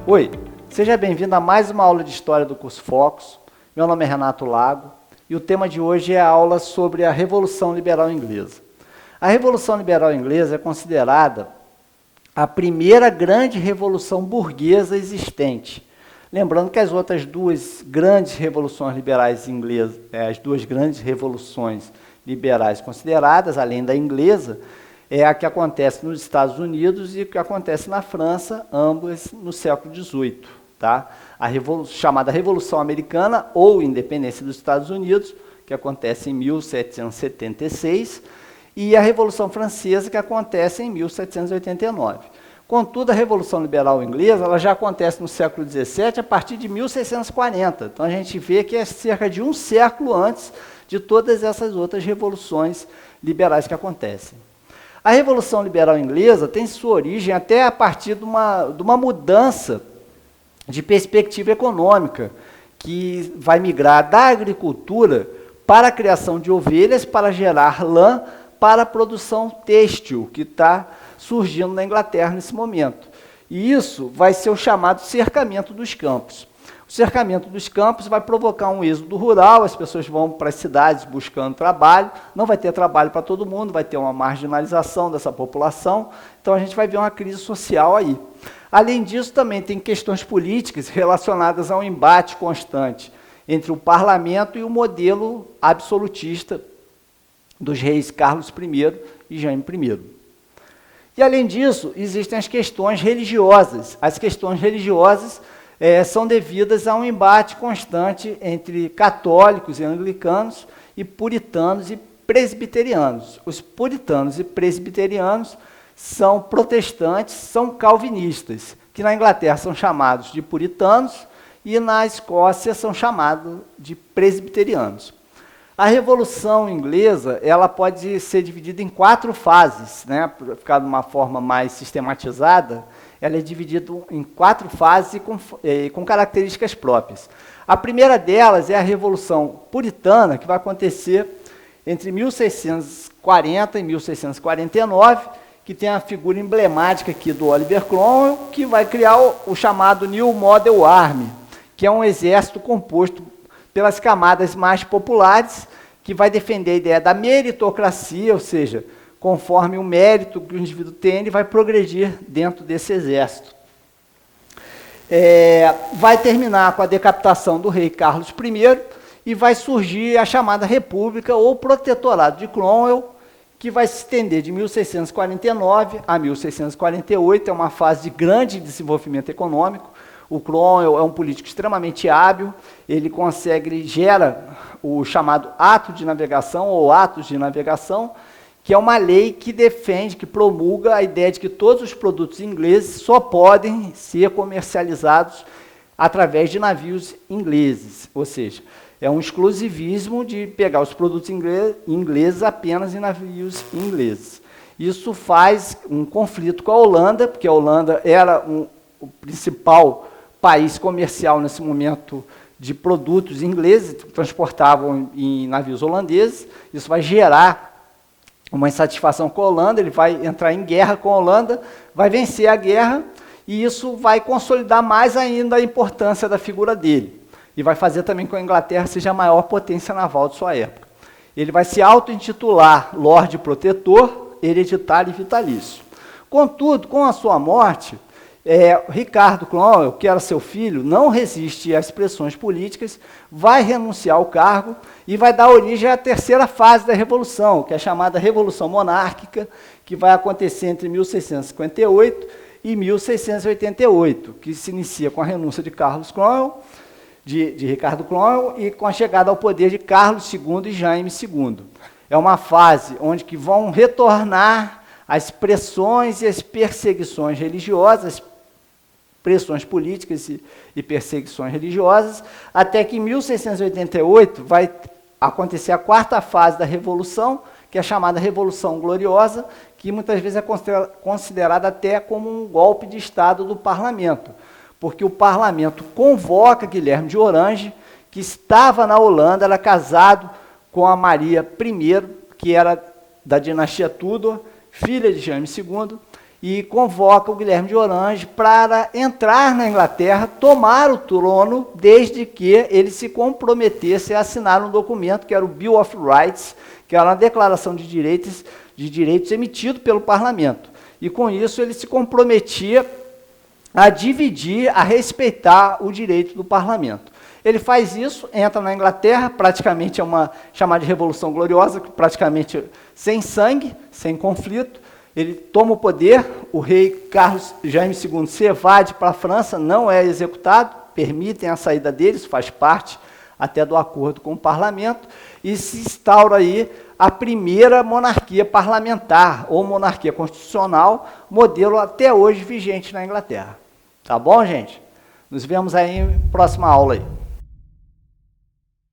Oi, seja bem-vindo a mais uma aula de História do curso Focus. Meu nome é Renato Lago e o tema de hoje é a aula sobre a Revolução Liberal Inglesa. A Revolução Liberal Inglesa é considerada a primeira grande revolução burguesa existente. Lembrando que as outras duas grandes revoluções liberais inglesas, as duas grandes revoluções liberais consideradas, além da inglesa, é a que acontece nos Estados Unidos e a que acontece na França, ambas no século XVIII. Tá? Chamada Revolução Americana ou Independência dos Estados Unidos, que acontece em 1776, e a Revolução Francesa, que acontece em 1789. Contudo, a Revolução Liberal Inglesa ela já acontece no século XVII a partir de 1640. Então, a gente vê que é cerca de um século antes de todas essas outras revoluções liberais que acontecem. A Revolução Liberal Inglesa tem sua origem até a partir de uma mudança de perspectiva econômica, que vai migrar da agricultura para a criação de ovelhas, para gerar lã, para a produção têxtil, que está surgindo na Inglaterra nesse momento. E isso vai ser o chamado cercamento dos campos. O cercamento dos campos vai provocar um êxodo rural, as pessoas vão para as cidades buscando trabalho, não vai ter trabalho para todo mundo, vai ter uma marginalização dessa população, então a gente vai ver uma crise social aí. Além disso, também tem questões políticas relacionadas a um embate constante entre o parlamento e o modelo absolutista dos reis Carlos I e Jaime I. E, além disso, existem as questões religiosas. As questões religiosas são devidas a um embate constante entre católicos e anglicanos e puritanos e presbiterianos. Os puritanos e presbiterianos são protestantes, são calvinistas, que na Inglaterra são chamados de puritanos e na Escócia são chamados de presbiterianos. A Revolução Inglesa ela pode ser dividida em 4 fases, né? Para ficar de uma forma mais sistematizada, ela é dividida em 4 fases com características próprias. A primeira delas é a Revolução Puritana, que vai acontecer entre 1640 e 1649, que tem a figura emblemática aqui do Oliver Cromwell, que vai criar o chamado New Model Army, que é um exército composto pelas camadas mais populares, que vai defender a ideia da meritocracia, ou seja, conforme o mérito que o indivíduo tem, ele vai progredir dentro desse exército. Vai terminar com a decapitação do rei Carlos I e vai surgir a chamada República ou Protetorado de Cromwell, que vai se estender de 1649 a 1648, é uma fase de grande desenvolvimento econômico. O Cromwell é um político extremamente hábil, ele gera o chamado Ato de Navegação ou Atos de Navegação, que é uma lei que defende, que promulga a ideia de que todos os produtos ingleses só podem ser comercializados através de navios ingleses, ou seja, é um exclusivismo de pegar os produtos ingleses apenas em navios ingleses. Isso faz um conflito com a Holanda, porque a Holanda era o principal país comercial nesse momento de produtos ingleses, que transportavam em navios holandeses. Isso vai gerar uma insatisfação com a Holanda, ele vai entrar em guerra com a Holanda, vai vencer a guerra, e isso vai consolidar mais ainda a importância da figura dele. E vai fazer também com que a Inglaterra seja a maior potência naval de sua época. Ele vai se auto-intitular Lorde Protetor, hereditário e vitalício. Contudo, com a sua morte, Ricardo Cromwell, que era seu filho, não resiste às pressões políticas, vai renunciar ao cargo e vai dar origem à terceira fase da Revolução, que é a chamada Revolução Monárquica, que vai acontecer entre 1658 e 1688, que se inicia com a renúncia de Carlos Cromwell, de Ricardo Cromwell, e com a chegada ao poder de Carlos II e Jaime II. É uma fase onde que vão retornar as pressões e as perseguições religiosas, pressões políticas e perseguições religiosas, até que em 1688 vai acontecer a 4ª fase da Revolução, que é a chamada Revolução Gloriosa, que muitas vezes é considerada até como um golpe de Estado do parlamento, porque o parlamento convoca Guilherme de Orange, que estava na Holanda, era casado com a Maria I, que era da dinastia Tudor, filha de Jaime II, e convoca o Guilherme de Orange para entrar na Inglaterra, tomar o trono, desde que ele se comprometesse a assinar um documento que era o Bill of Rights, que era uma declaração de direitos emitido pelo parlamento. E com isso ele se comprometia a dividir, a respeitar o direito do parlamento. Ele faz isso, entra na Inglaterra, praticamente é uma chamada de Revolução Gloriosa, praticamente sem sangue, sem conflito. Ele toma o poder, o rei Carlos Jaime II se evade para a França, não é executado, permitem a saída deles, faz parte até do acordo com o parlamento, e se instaura aí a primeira monarquia parlamentar, ou monarquia constitucional, modelo até hoje vigente na Inglaterra. Tá bom, gente? Nos vemos aí em próxima aula aí.